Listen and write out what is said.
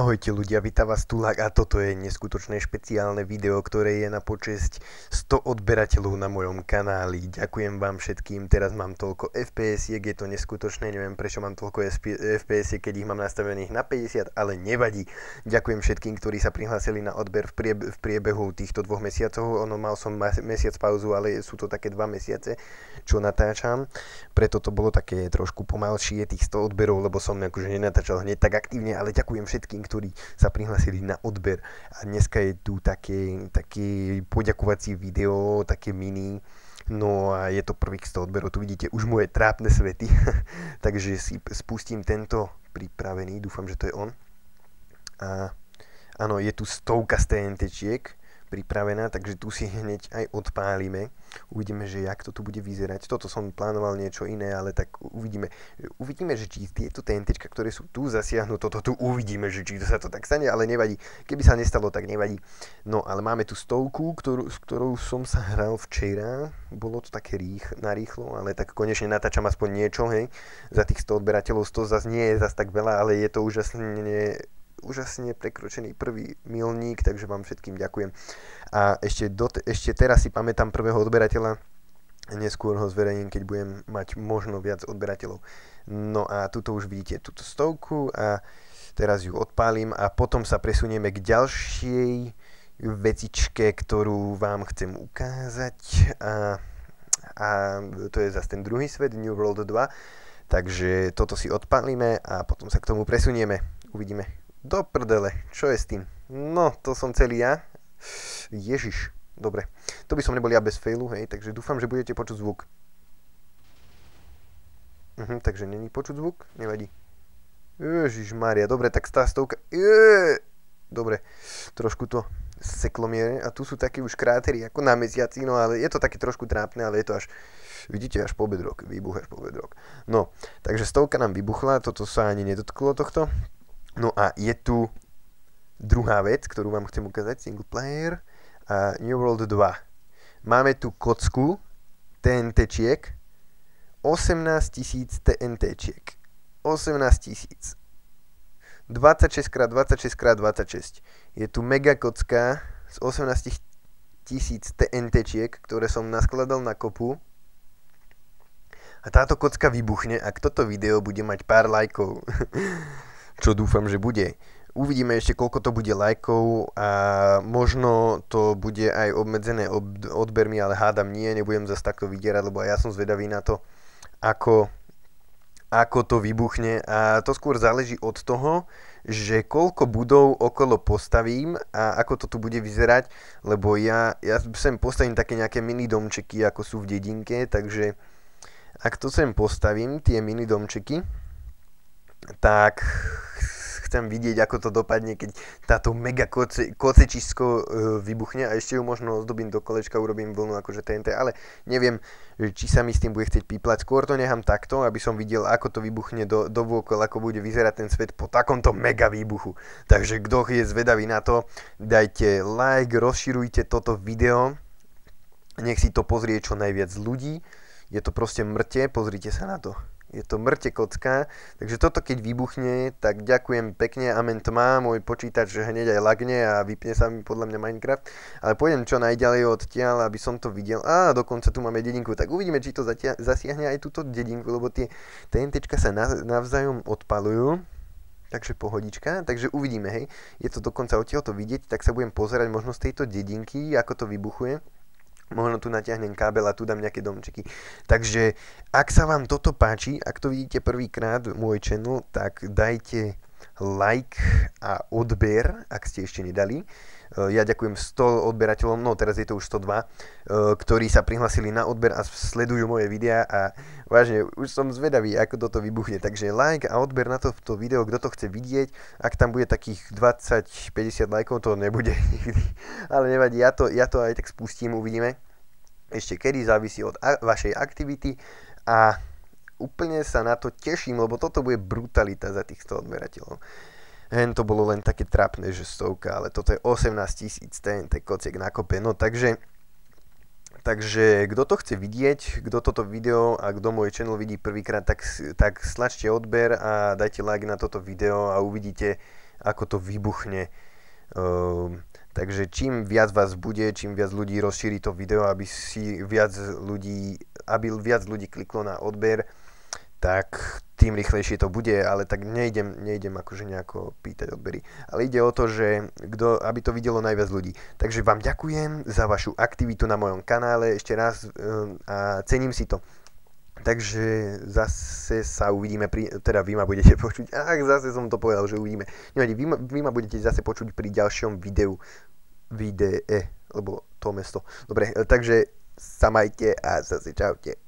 Ahojte ľudia, vítam vás Tulák a toto je neskutočné špeciálne video, ktoré je na počesť 100 odberateľov na mojom kanáli. Ďakujem vám všetkým, teraz mám toľko FPS-iek, je to neskutočné, neviem prečo mám toľko FPS-iek, keď ich mám nastavených na 50, ale nevadí. Ďakujem všetkým, ktorí sa prihlásili na odber v priebehu týchto 2 mesiacov, mal som mesiac pauzu, ale sú to také 2 mesiace, čo natáčam, preto to bolo také trošku pomalšie tých 100 odberov, lebo som akože nenatáčal hneď tak aktívne, ale ďakujem všetkým, ktorí sa prihlásili na odber. A dneska je tu také poďakovacie video, také mini. No a je to prvých 100 odberov, tu vidíte už moje trápne svety. Takže si spustím tento pripravený, dúfam, že to je on. A áno, je tu 100 z TNT-čiek pripravená, takže tu si hneď aj odpálime. Uvidíme, že jak to tu bude vyzerať. Toto som plánoval niečo iné, ale tak uvidíme. Uvidíme, že či tieto TNTčka, ktoré sú tu, zasiahnu toto tu. Uvidíme, že či sa to tak stane, ale nevadí. Keby sa nestalo, tak nevadí. No, ale máme tu 100, s ktorou som sa hral včera. Bolo to také narýchlo, ale tak konečne natáčam aspoň niečo, hej. Za tých 100 odberateľov 100 zase nie je zase tak veľa, ale je to úžasne prekročený prvý milník, takže vám všetkým ďakujem. A ešte teraz si pamätám prvého odberateľa, neskôr ho zverejním, keď budem mať možno viac odberateľov. No a tuto už vidíte túto 100 a teraz ju odpálim a potom sa presunieme k ďalšej vecičke, ktorú vám chcem ukázať a to je zase ten druhý svet, New World 2, takže toto si odpálime a potom sa k tomu presunieme. Uvidíme. Do prdele, čo je s tým? No, to som celý ja. Ježiš, dobre. To by som nebol ja bez failu, hej, takže dúfam, že budete počuť zvuk. Takže není počuť zvuk, nevadí. Ježišmária, dobre, tak tá 100. Dobre, trošku to seklo miere a tu sú také už krátery ako na mesiaci, no ale je to také trošku trápne, ale je to až, vidíte, až po bedrock, výbuch až po bedrock. No, takže 100 nám vybuchla, toto sa ani nedotklo tohto. No a je tu druhá vec, ktorú vám chcem ukázať, single player a New World 2. Máme tu kocku TNT-čiek, 18 000 TNT-čiek. 18 000. 26x26x26. Je tu mega kocka z 18 000 TNT-čiek, ktoré som naskladal na kopu. A táto kocka vybuchne, ak toto video bude mať pár lajkov. Čo dúfam, že bude. Uvidíme ešte, koľko to bude lajkov a možno to bude aj obmedzené odbermi, ale hádam nie, nebudem zase takto vydierať, lebo ja som zvedavý na to, ako to vybuchne a to skôr záleží od toho, že koľko budov okolo postavím a ako to tu bude vyzerať, lebo ja sem postavím také nejaké mini domčeky, ako sú v dedinke, takže ak to sem postavím, tie mini domčeky, tak chcem vidieť, ako to dopadne, keď táto mega kocečisko vybuchne a ešte ju možno ozdobím do kolečka, urobím vlnu akože TNT, ale neviem, či sa mi s tým bude chcieť píplať. Skôr to nechám takto, aby som videl, ako to vybuchne dovôkol, ako bude vyzerať ten svet po takomto mega výbuchu. Takže kto je zvedavý na to, dajte like, rozširujte toto video, nech si to pozrie čo najviac ľudí. Je to proste mŕte, pozrite sa na to. Je to mŕte kocka, takže toto keď vybuchne, tak ďakujem pekne, amen tma, môj počítač hneď aj lagne a vypne sa mi podľa mňa Minecraft, ale pôjdem čo najďalej odtiaľ, aby som to videl, a dokonca tu máme dedinku, tak uvidíme, či to zasiahne aj túto dedinku, lebo tie TNTčka sa navzájom odpalujú, takže pohodička, takže uvidíme, hej, je to dokonca odtiaľ to vidieť, tak sa budem pozerať možno z tejto dedinky, ako to vybuchuje. Možno tu natiahnem kábel a tu dám nejaké domčeky. Takže ak sa vám toto páči, ak to vidíte prvýkrát môj channel, tak dajte like a odber, ak ste ešte nedali. Ja ďakujem 100 odberateľom, no teraz je to už 102, ktorí sa prihlasili na odber a sledujú moje videá a vážne, už som zvedavý, ako toto vybuchne. Takže like a odber na toto video, kto to chce vidieť. Ak tam bude takých 20-50 lajkov, to nebude nikdy, ale nevadí, ja to aj tak spustím, uvidíme. Ešte kedy, závisí od vašej aktivity a úplne sa na to teším, lebo toto bude brutalita za tých 100 odberateľov. Hen to bolo len také trapné, že 100, ale toto je 18 000 TNT kociek na kope. No takže kto to chce vidieť, kto toto video a kto môj channel vidí prvýkrát, tak stlačte odber a dajte like na toto video a uvidíte ako to vybuchne. Takže čím viac vás bude, čím viac ľudí rozšíri to video, aby viac ľudí kliklo na odber, tak tým rýchlejšie to bude, ale tak nejdem akože nejako pýtať odbery. Ale ide o to, že aby to videlo najviac ľudí. Takže vám ďakujem za vašu aktivitu na mojom kanále ešte raz a cením si to. Takže zase sa uvidíme, teda vy ma budete počuť, zase som to povedal, že uvidíme. Nevadí, vy ma budete zase počuť pri ďalšom videu, lebo to mesto. Dobre, takže sa majte a zase čaute.